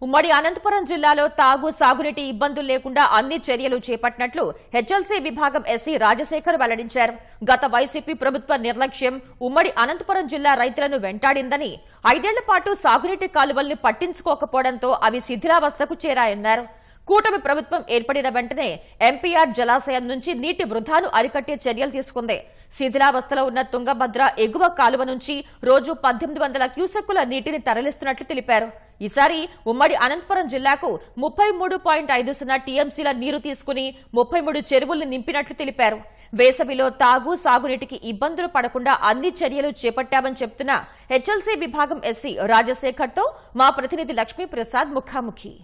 ఉమ్మడి అనంతపురం జిల్లాలో తాగు సాగునీటి ఇబ్బందులు లేకుండా అన్ని చర్యలు చేపట్టినట్లు హెచ్ఎల్సీ విభాగం ఎస్సీ రాజశేఖర్ వెల్లడించారు. గత వైసీపీ ప్రభుత్వ నిర్లక్ష్యం ఉమ్మడి అనంతపురం జిల్లా రైతులను వెంటాడిందని, 5 ఏళ్ల పాటు సాగునీటి కాలువల్ని పట్టించుకోకపోవడంతో అవి శిథిలావస్థకు చేరాయన్నారు. కూటమి ప్రభుత్వం ఏర్పడిన వెంటనే ఎంపీఆర్ జలాశయం నుంచి నీటి వృధాను అరికట్టే చర్యలు తీసుకుంది. శిథిలావస్థలో ఉన్న తుంగభద్ర ఎగువ కాలువ నుంచి రోజు 1800 క్యూసెక్కుల నీటిని తరలిస్తున్నట్లు తెలిపారు. ఈసారి ఉమ్మడి అనంతపురం జిల్లాకు 33.50 టీఎంసీల నీరు తీసుకుని 33 చెరువుల్ని నింపినట్లు తెలిపారు. వేసవిలో తాగు సాగునీటికి ఇబ్బందులు పడకుండా అన్ని చర్యలు చేపట్టామని చెప్తున్న హెచ్ఎల్సీ విభాగం ఎస్సీ రాజశేఖర్తో మా ప్రతినిధి లక్ష్మీప్రసాద్ ముఖాముఖి.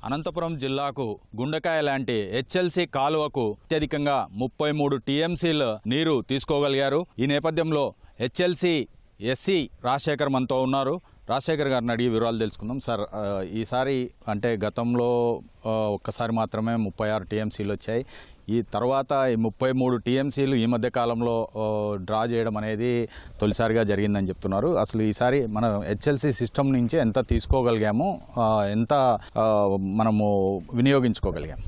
అనంతపురం జిల్లాకు గుండెకాయ లాంటి హెచ్ఎల్సీ కాలువకు అత్యధికంగా 33 టీఎంసీల నీరు తీసుకోగలిగారు. ఈ నేపథ్యంలో హెచ్ఎల్సీ ఎస్సీ రాజశేఖర్ మనతో ఉన్నారు. రాజశేఖర్ గారిని అడిగి వివరాలు తెలుసుకుందాం. సార్, ఈసారి అంటే గతంలో ఒక్కసారి మాత్రమే 36 టీఎంసీలు వచ్చాయి. ఈ తర్వాత ఈ 33 టీఎంసీలు ఈ మధ్య కాలంలో డ్రా చేయడం అనేది తొలిసారిగా జరిగిందని చెప్తున్నారు. అసలు ఈసారి మన హెచ్ఎల్సీ సిస్టమ్ నుంచి ఎంత తీసుకోగలిగాము, ఎంత మనము వినియోగించుకోగలిగాము?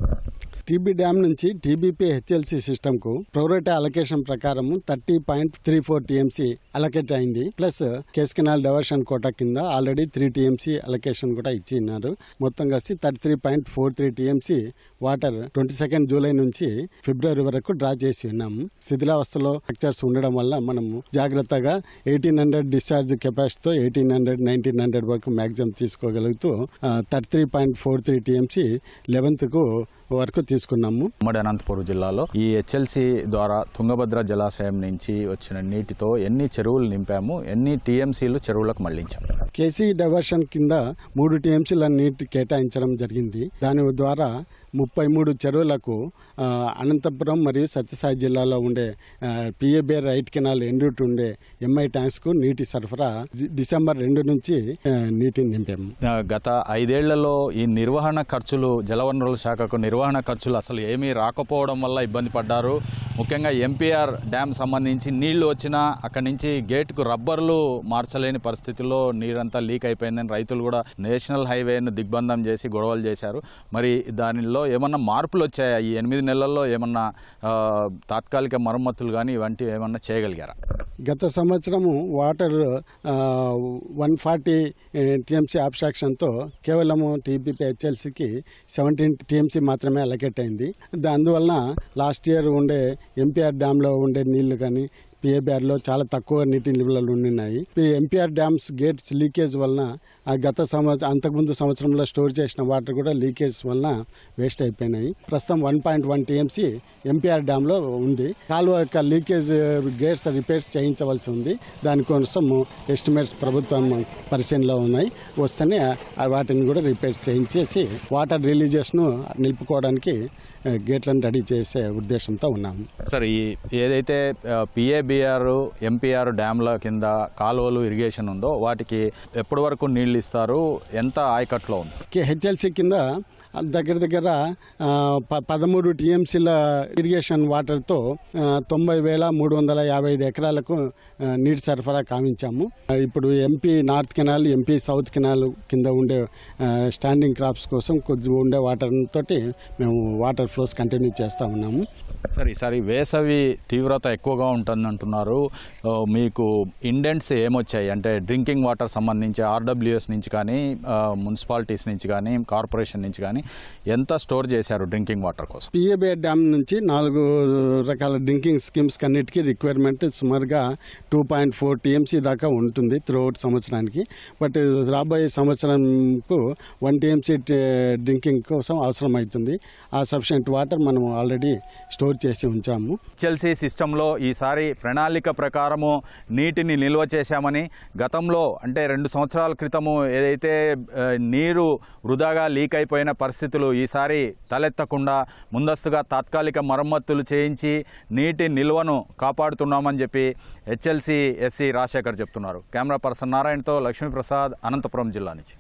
టీబీ డ్యామ్ నుంచి టీబీపీ హెచ్ఎల్సీ సిస్టమ్కు ప్రొరైటీ అలొకేషన్ ప్రకారం 30.34 టీఎంసీ అలొకేట్ అయింది. Plus KC canal diversion quota కింద ఆల్రెడీ 3 టీఎంసీ అలొకేషన్ కూడా ఇచ్చి ఉన్నారు. మొత్తం కలిసి 33.43 టీఎంసీ వాటర్ 22 జూలై నుంచి ఫిబ్రవరి వరకు డ్రా చేసి ఉన్నాము. శిథిలావస్థలో స్ట్రక్చర్స్ ఉండడం వల్ల మనము జాగ్రత్తగా 1800 డిశ్చార్జ్ కెపాసిటీతో 1800, 1900 వరకు మ్యాక్సిమం తీసుకోగలుగుతూ 33.43 టీఎంసీ 11th వరకు తీసుకున్నాము. ఉమ్మడి అనంతపురం జిల్లాలో ఈ హెచ్ఎల్సీ ద్వారా తుంగభద్ర జలాశయం నుంచి వచ్చిన నీటితో ఎన్ని చెరువులు నింపాము, ఎన్ని టీఎంసీలు చెరువులకు మళ్లించాము? కేసీ డైవర్షన్ కింద 3 టీఎంసీల నీటి కేటాయించడం జరిగింది. దాని ద్వారా 33 చెరువులకు అనంతపురం మరియు సత్యసాయి జిల్లాలో ఉండే పిఏబే రైట్ కెనాల్ ఎండ్రూట్ ఉండే ఎంఐ ట్యాంక్స్కు నీటి సరఫరా డిసెంబర్ 2 నుంచి నీటిని నింపాము. గత 5 ఏళ్లలో ఈ నిర్వహణ ఖర్చులు, జలవనరుల శాఖకు నిర్వహణ ఖర్చులు అసలు ఏమీ రాకపోవడం వల్ల ఇబ్బంది పడ్డారు. ముఖ్యంగా ఎంపీఆర్ డ్యామ్ సంబంధించి నీళ్లు వచ్చినా అక్కడి నుంచి గేట్కు రబ్బర్లు మార్చలేని పరిస్థితుల్లో నీరంతా లీక్ అయిపోయిందని రైతులు కూడా నేషనల్ హైవేను దిగ్బంధం చేసి గొడవలు చేశారు. మరి దానిలో ఏమన్నా మార్పులు వచ్చాయా? ఈ 8 నెలల్లో ఏమన్నా తాత్కాలిక మరమ్మతులు కానీ ఇవంటివి ఏమన్నా చేయగలిగారా? గత సంవత్సరము వాటర్ 140 టీఎంసీ అబ్స్ట్రాక్షన్తో కేవలము టీబీపీ హెచ్ఎల్సీకి 17 టీఎంసీ మాత్రమే అలొకేట్ అయింది. అందువలన లాస్ట్ ఇయర్ ఉండే ఎంపీఆర్ డ్యామ్లో ఉండే నీళ్లు కానీ పిఏబిఆర్లో చాలా తక్కువ నీటి నిల్వలు ఉన్నాయి. ఎంపీఆర్ డ్యామ్స్ గేట్స్ లీకేజ్ వలన అంతకుముందు సంవత్సరంలో స్టోర్ చేసిన వాటర్ కూడా లీకేజ్ వలన వేస్ట్ అయిపోయినాయి. ప్రస్తుతం 1.1 టీఎంసీ ఎంపీఆర్ డ్యామ్లో ఉంది. కాలువ యొక్క లీకేజ్ గేట్స్ రిపేర్స్ చేయించవలసి ఉంది. దానికోసం ఎస్టిమేట్స్ ప్రభుత్వం పరిశీలనలో ఉన్నాయి. వస్తేనే వాటిని కూడా రిపేర్స్ చేయించేసి వాటర్ రిలీజెస్ను నిలుపుకోవడానికి గేట్లను రెడీ చేసే ఉద్దేశంతో ఉన్నాము. సార్, ఏదైతే పిఏబిఆర్ ఎంపీఆర్ డ్యామ్ల కింద కాలువలు ఇరిగేషన్ ఉందో వాటికి ఎప్పటి వరకు నీళ్లు ఇస్తారు? ఎంత ఆయకట్లో ఉంది? హెచ్ఎల్సీ కింద దగ్గర 13 టీఎంసీల ఇరిగేషన్ వాటర్తో 90,355 ఎకరాలకు నీటి సరఫరా కావించాము. ఇప్పుడు MP north canal, MP south canal కింద ఉండే స్టాండింగ్ క్రాప్స్ కోసం కొద్దిగా ఉండే వాటర్ తోటి మేము వాటర్ ఫ్లోస్ కంటిన్యూ చేస్తూ ఉన్నాము. సార్, ఈసారి వేసవి తీవ్రత ఎక్కువగా ఉంటుందంటున్నారు. మీకు ఇండెంట్స్ ఏమొచ్చాయి? అంటే డ్రింకింగ్ వాటర్ సంబంధించి ఆర్డబ్ల్యూఎస్ నుంచి కానీ, మున్సిపాలిటీస్ నుంచి కానీ, కార్పొరేషన్ నుంచి కానీ ఎంత స్టోర్ చేశారు డ్రింకింగ్ వాటర్ కోసం? పిఏబే డ్యామ్ నుంచి 4 రకాల డ్రింకింగ్ స్కీమ్స్ అన్నిటికీ రిక్వైర్మెంట్ సుమారుగా 2.4 టీఎంసీ దాకా ఉంటుంది త్రూఅవుట్ సంవత్సరానికి. బట్ రాబోయే సంవత్సరంకు 1 టీఎంసీ డ్రింకింగ్ కోసం అవసరం అవుతుంది. ఆ సఫిషియెంట్ వాటర్ మనం ఆల్రెడీ స్టోర్ చేసి ఉంచాము. హెచ్ఎల్సీ సిస్టంలో ఈసారి ప్రణాళిక ప్రకారము నీటిని నిల్వ చేశామని, గతంలో అంటే 2 సంవత్సరాల క్రితము ఏదైతే నీరు వృధాగా లీక్ అయిపోయిన పరిస్థితులు ఈసారి తలెత్తకుండా ముందస్తుగా తాత్కాలిక మరమ్మతులు చేయించి నీటి నిల్వను కాపాడుతున్నామని చెప్పి హెచ్ఎల్సీ ఎస్సీ రాజశేఖర్ చెప్తున్నారు. కెమెరా పర్సన్ నారాయణతో లక్ష్మీప్రసాద్, అనంతపురం జిల్లా నుంచి.